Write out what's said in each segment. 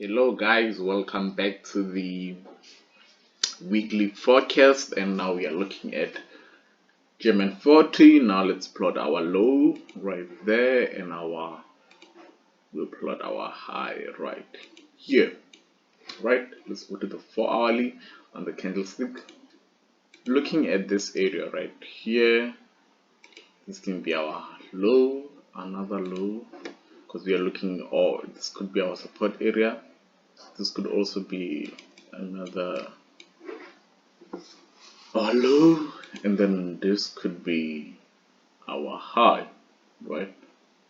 Hello guys, welcome back to the weekly forecast, and now we are looking at Ger40. Now let's plot our low right there, and we'll plot our high right here. Right, let's go to the 4-hourly on the candlestick. Looking at this area right here, this can be our low, another low, because we are looking, or this could be our support area. This could also be another low, and then this could be our high, right?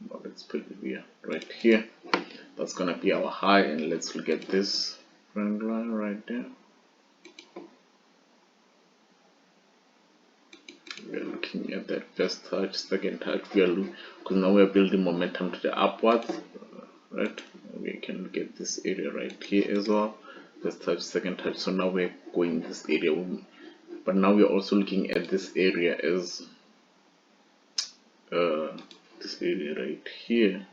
Well, let's put it here, right here. That's gonna be our high, and let's look at this trend line right there. We're looking at that first touch, second touch. Because now we're building momentum to the upwards, right? We can look at this area right here as well. First touch, second touch. So now we're going this area, but now we're also looking at this area as this area right here.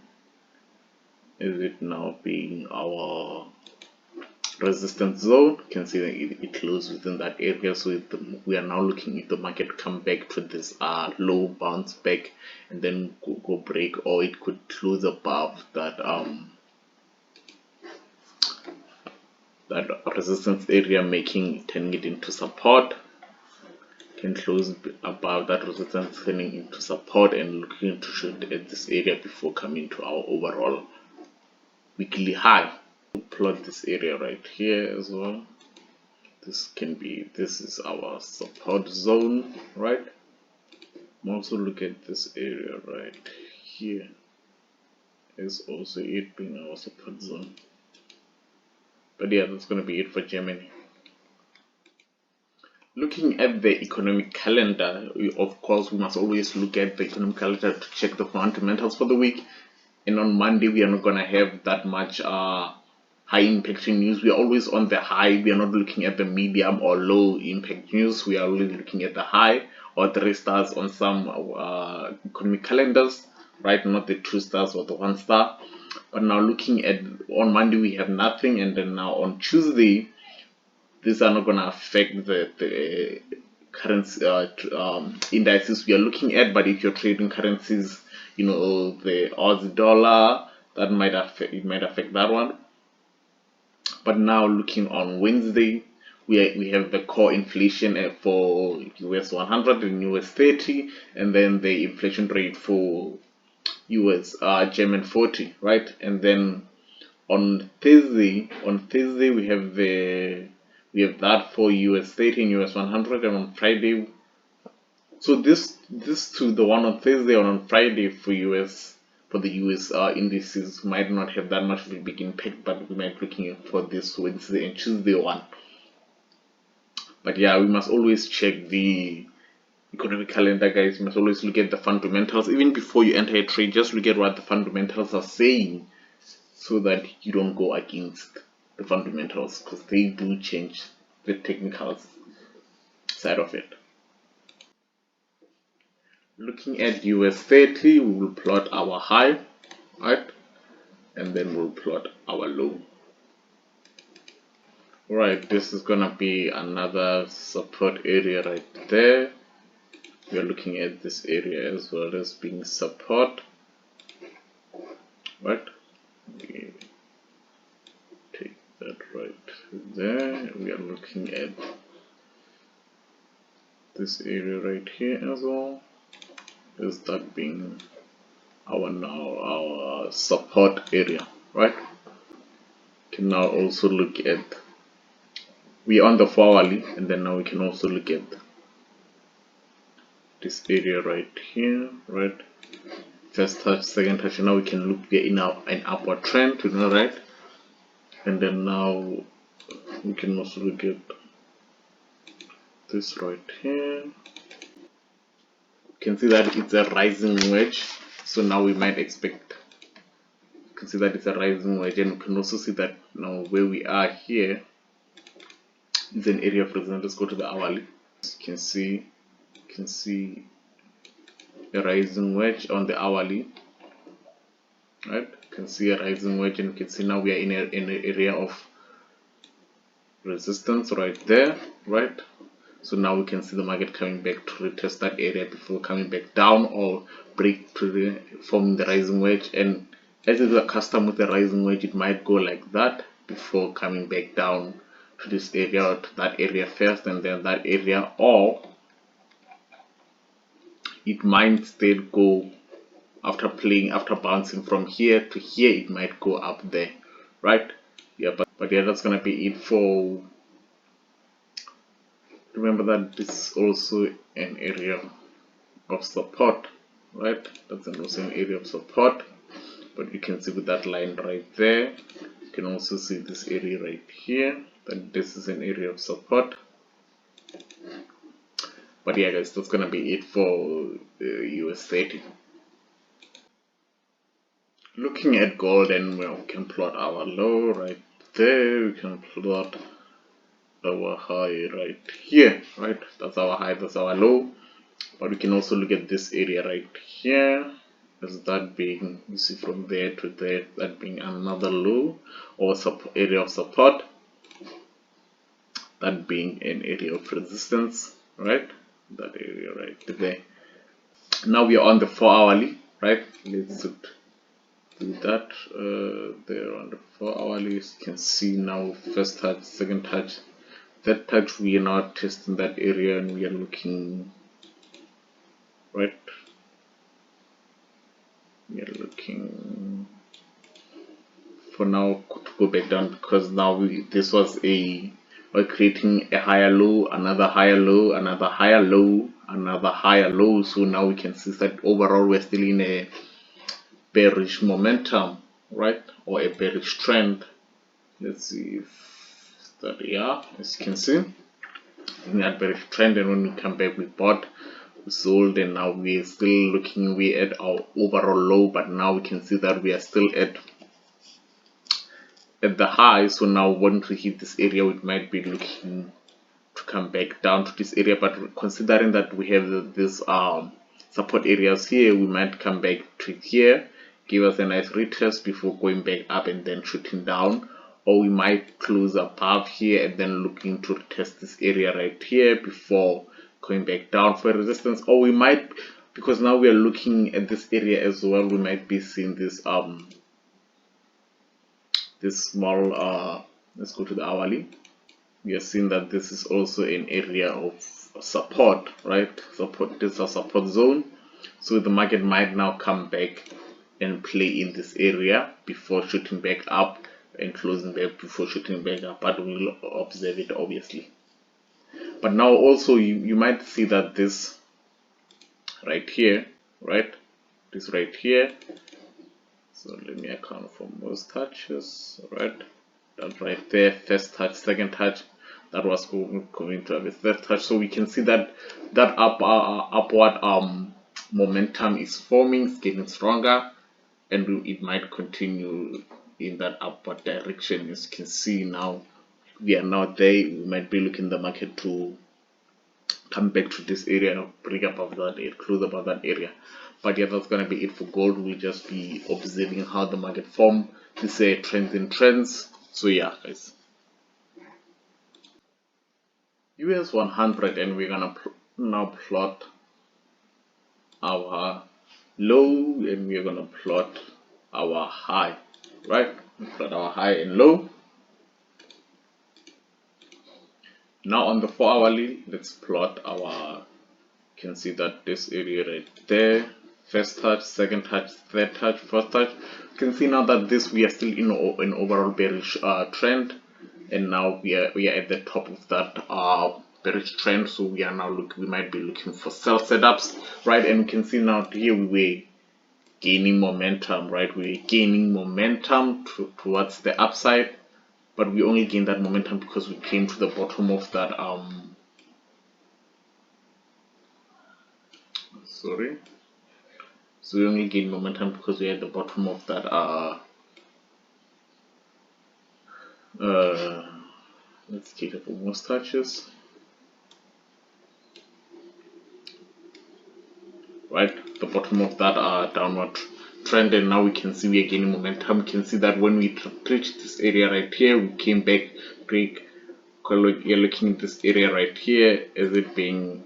Is it now being our resistance zone? You can see that it closed within that area, so we are now looking if the market come back to this low, bounce back, and then go break, or it could close above that that resistance area, turning it into support. Can close above that resistance, turning into support, and looking to shoot at this area before coming to our overall weekly high. We'll plot this area right here as well. This is our support zone, right? Also look at this area right here is also it being our support zone. But yeah, that's gonna be it for Germany. Looking at the economic calendar, of course, we must always look at the economic calendar to check the fundamentals for the week. And on Monday, we are not going to have that much high impact news. We are always on the high. We are not looking at the medium or low impact news. We are only looking at the high or 3 stars on some economic calendars, right? Not the 2 stars or the 1 star. But now looking at on Monday, we have nothing. And then now on Tuesday, these are not going to affect the currency indices we are looking at. But if you're trading currencies, you know, the Aussie dollar, that might affect that one. But now looking on Wednesday, we have the core inflation for Us100 and Us30, and then the inflation rate for Ger40, right? And then on Thursday we have that for Us30 and Us100, and on Friday, so this to the one on Thursday and on Friday for the US indices might not have that much of a big impact, but we might be looking for this Wednesday and Tuesday one. But yeah, we must always check the economic calendar, guys. You must always look at the fundamentals. Even before you enter a trade, just look at what the fundamentals are saying, so that you don't go against the fundamentals, because they do change the technical side of it. Looking at Us30, we will plot our high, right? And then we'll plot our low. Right, this is gonna be another support area right there. We are looking at this area as well as being support, right? We take that right there. We are looking at this area right here as well, is that being our support area, right? Can now also look at, we are on the 4-hourly, and then now we can also look at this area right here, right? First touch, second touch, and now we can look, we are in an upward trend, you know, right? And then now we can also look at this right here. You can see that it's a rising wedge, so now we might expect, you can see that it's a rising wedge, and you can also see that now where we are here is an area of resistance. Let's go to the hourly. You can see a rising wedge on the hourly, right? You can see a rising wedge, and you can see now we are in an area of resistance right there, right? So now we can see the market coming back to retest that area before coming back down or break to forming the rising wedge. And as is the custom with the rising wedge, it might go like that before coming back down to this area or to that area first and then that area, or it might instead go after bouncing from here to here, it might go up there, right? Yeah, but yeah, that's gonna be it for. Remember that this is also an area of support, right? That's also an area of support, but you can see with that line right there, you can also see this area right here, that this is an area of support. But yeah guys, that's gonna be it for US30. Looking at gold, and we can plot our low right there, we can plot our high right here, right? That's our high, that's our low. But we can also look at this area right here, as that being, you see from there to there, that being another low or area of support, that being an area of resistance, right? That area right there. Now we are on the 4 hourly, right? Let's do that. There on the 4 hourly, you can see now first touch, second touch, third touch. We are now testing that area and we are looking, right? We are looking for now to go back down, because now this was we're creating a higher low, another higher low, another higher low, another higher low. So now we can see that overall we're still in a bearish momentum, right, or a bearish trend. Let's see if that, yeah, as you can see in that bearish trend. And when we come back, we bought, we sold, and now we're still looking, we're at our overall low, but now we can see that we are still at the high. So now when we hit this area, we might be looking to come back down to this area, but considering that we have this support areas here, we might come back to here, give us a nice retest before going back up and then shooting down, or we might close above here and then looking to retest this area right here before going back down for resistance. Or we might, because now we are looking at this area as well, we might be seeing this this small let's go to the hourly. We are seeing that this is also an area of support, right? Support, this is a support zone. So the market might now come back and play in this area before shooting back up and closing back before shooting back up, but we'll observe it obviously. But now also you might see that this right here, right, this right here, so let me account for most touches, right, that right there, first touch, second touch, that was going to have a third touch. So we can see that upward momentum is forming, it's getting stronger, and it might continue in that upward direction. As you can see now, we are now there. We might be looking the market to come back to this area and break above that area, close above that area. But yeah, that's gonna be it for gold. We'll just be observing how the market form. This is trends in trends. So yeah guys, US100, and we're gonna now plot our low and we're gonna plot our high, right? Plot our high and low. Now on the 4 hourly, let's plot our, you can see that this area right there, first touch, second touch, third touch, fourth touch. You can see now that this, we are still in an overall bearish trend, and now we are at the top of that bearish trend. So we are now we might be looking for sell setups, right? And you can see now here we were gaining momentum, right? We were gaining momentum towards the upside, but we only gained that momentum because we came to the bottom of that so we only gained momentum because we're at the bottom of that let's take up most touches, right? The bottom of that downward trend, and now we can see we are gaining momentum. We can see that when we reached this area right here, we came back, break. You're looking at this area right here as it being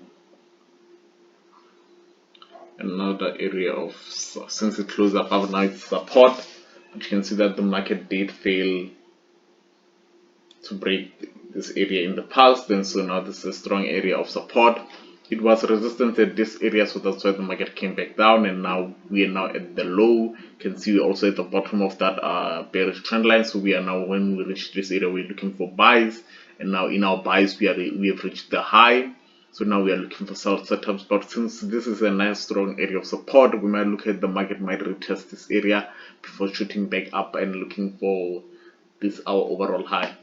another area of, since it closed above, now it's support. But you can see that the market did fail to break this area in the past, and so now this is a strong area of support. It was resistance at this area, so that's why the market came back down, and now we are now at the low. You can see we're also at the bottom of that bearish trend line. So we are now, when we reach this area, we're looking for buys, and now in our buys we have reached the high. So now we are looking for sell setups, but since this is a nice strong area of support, we might look at the market might retest this area before shooting back up and looking for this our overall high.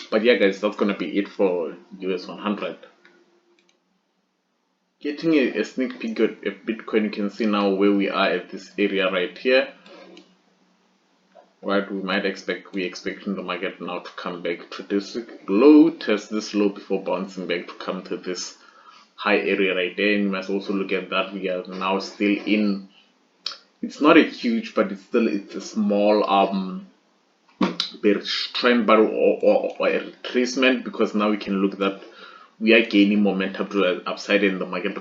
But yeah guys, that's gonna be it for US100. Getting a sneak peek at Bitcoin, you can see now where we are at this area right here. Right, we're expecting the market now to come back to this low, test this low before bouncing back to come to this high area right there. And you must also look at that we are now still in, it's not a huge, but it's a small bearish trend bar or a retracement, because now we can look that we are gaining momentum to the upside, and the market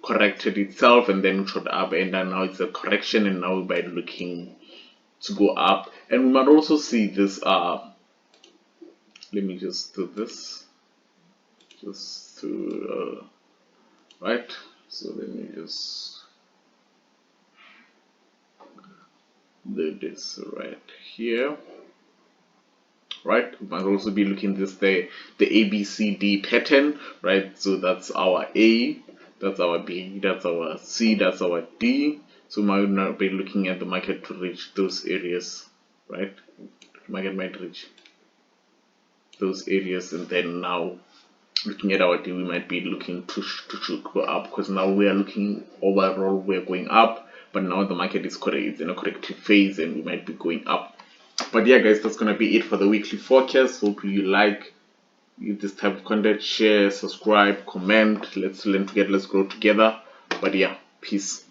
corrected itself and then shot up, and then now it's a correction, and now we're looking to go up. And we might also see this let me just do this just to right, so let me just do this right here. Right, we might also be looking this the ABCD pattern, right? So that's our A, that's our B, that's our C, that's our D. So we might now be looking at the market to reach those areas, right? The market might reach those areas, and then now looking at our D, we might be looking to go up, because now we are looking overall we're going up, but now the market is it's in a corrective phase, and we might be going up. But yeah guys, that's gonna be it for the weekly forecast. Hope you like this type of content. Share, subscribe, comment. Let's learn together, let's grow together. But yeah, peace.